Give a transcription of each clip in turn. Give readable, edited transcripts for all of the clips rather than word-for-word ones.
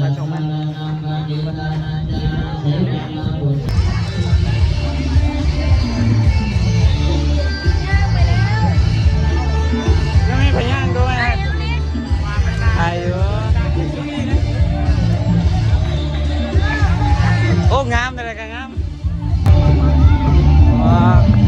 มาส่งมายังมีพยานด้วยอายุโอ้งามเลยกันงามว้า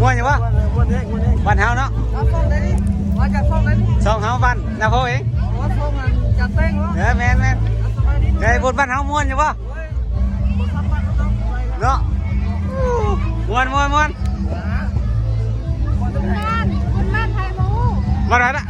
ม้วนอยู่วะบ้านเฮาเนาะสองเฮาบ้านนาโพเองเด้อแม่นเด้บนบ้านเฮาม้วนอยู่วะเนาะม้วนคุณบ้านไทยมูมาแล้วนะ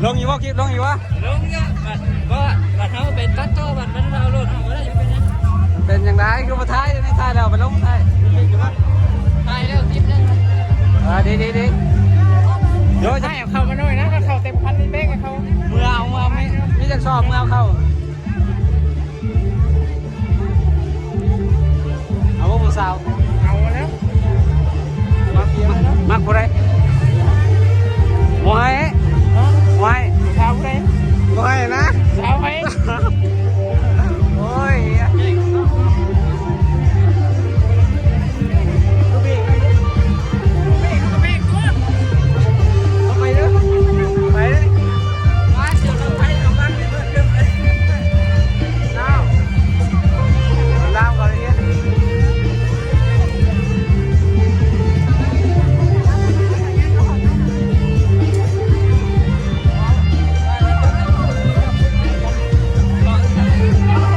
ลงอยู่วะคลิปลงอยู่วะ ลงเนี่ยบัดเขาเป็นตัดต่อบัดมันเอาโลดเอาได้อยู่เป็นยัง เป็นอย่างไรคือมาท้ายในท้ายแล้วไปลงท้าย ตายแล้วทิปนึง ดีเดี๋ยวจะ ให้เอาเข้ามาหน่อยนะก็เข้าเต็มคันนี่เบ้งให้เขา เมื่อเอาไม่จะชอบเมื่อเอาเข้าเอาพวกผู้สาว เอาแล้ว มักผู้ใดมวยมวย เช้าไป มวยนะ เช้าไป โอ้ยไปเด้อไปเด้อมาเสียเราไปเอาบ้านไปเพื่อนเพื่อนเลยน้าวน้าวก่อนเลยเนี่ย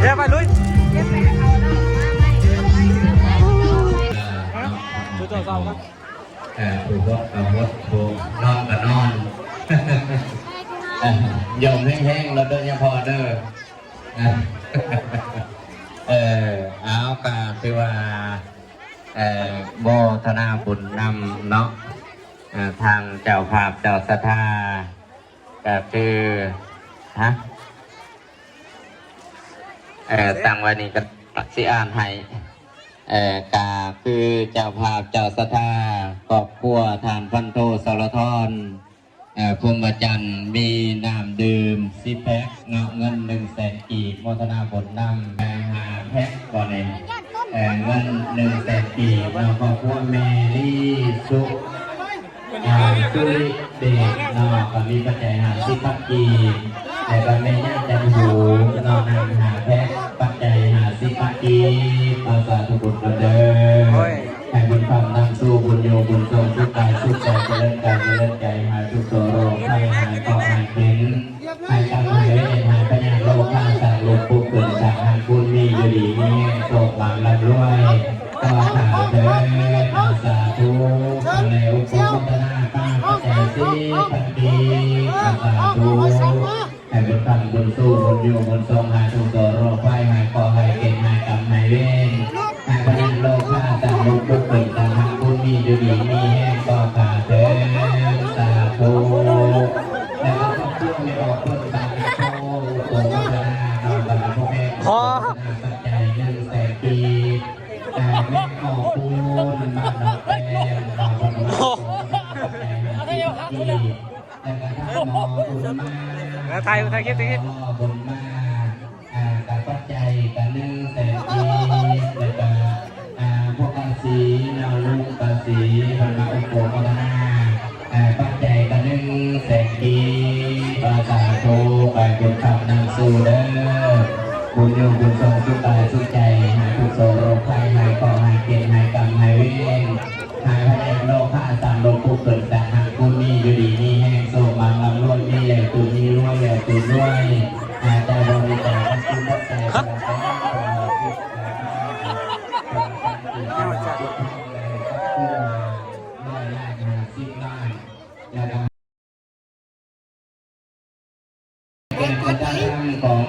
เดี๋ยวไปลุยดูตัวเก่าครับ ถูกว่าเอาวัดถูกนอนกับนอนยอมแห้งๆเราเดินยังพอเด้อเอาการคือว่าโบธนาบุญนำเนาะทางเจ้าภาพเจ้าศรัทธาก็คือฮะตั้งวันนี้ก็ตักสิอ่านให้กาคือเจ้าภาพเจ้าศรัทธาครอบครัวทานพันโทสรทรพรหมจันทร์มีน้ำดื่ม10 แพ็คเนาะเงิน100,000 กีบโมทนาผลนำ5 แพ็คก่อนเลยเงิน100,000 กีบเนาะครอบครัวแมรี่สุสุริเดชเนาะก็มีปัจจัย50 กีบแต่ก็ไม่ยากจะอยู่เนาะนำ5 แพ็คปัจจัย50 กีบอาสาทุกบุญเดิมให้บุญคำนำสู่บุญโยบุญทรงสุขกายสุขใจเจริญกายเจริญใจหายทุกโศโรคให้หายก่อหายเป็นหายกรรมเลยหายปัญญาโลกข้าสั่งลงผู้เกิดจากหายบุญมีอยู่ดีมีแห่งโศกหวังลำรวยก็ข่าวเถิดอาสาธุอะไรอุปโภคนาป้าปัจจัยสิพันธีอาสาธุให้บุญคำบุญสู้บุญโยบุญทรงหายทุกโศโรคไฟหายก่อหายเก่งหายกรรมหายเวรหายปัญญาโลกข้าสั่งลงผู้เกิดจากหายบุญมีอยู่ดีมีแห่งก็ข่าวเถิดสาธุแล้วก็พูดไม่ออกคนตาโตโตนาดอนบรรพแม่ปัจจัย100,000 กีบแต่แม่ออกปูนมาดอกแก้มดอกบรรพปัจจัย50 กีบแต่กระทั่งหมอบุญมา ไทยคลิป บุญมากับปัจจัยกัน100,000 กีบแล้วก็พวกกาสีนาลุงกาสีบรรพอุปโภคนาปัจจัยกัน100,000 กีบอาสาโทไปบุญคำนำสู่เด้อบุญโยบุญทรงสุขกายสุขใจหายทุกโศโรคภัยหายก่อหายเกณฑ์หายกรรมหายเวรหายพยาโลกข้าสามโลกผู้เกิดแต่หากผู้มีอยู่ดีมีแห้งโศกบางลำรวยมีใหญ่ตุนมีรวยใหญ่ตุนรวยหายใจบริจาคทั้งสิ้นทั้งใจทั้งเป็นประจำของ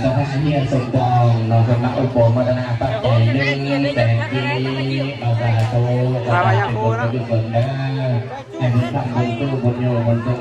สภาเฮียสมปองเราเป็นนักอุปโภคพัฒนาปัจจัย100,000 กีบอาสาโตอาสาเป็นบุญกุศลเด้อให้บุญทำบุญสู้บุญโยบุญทรง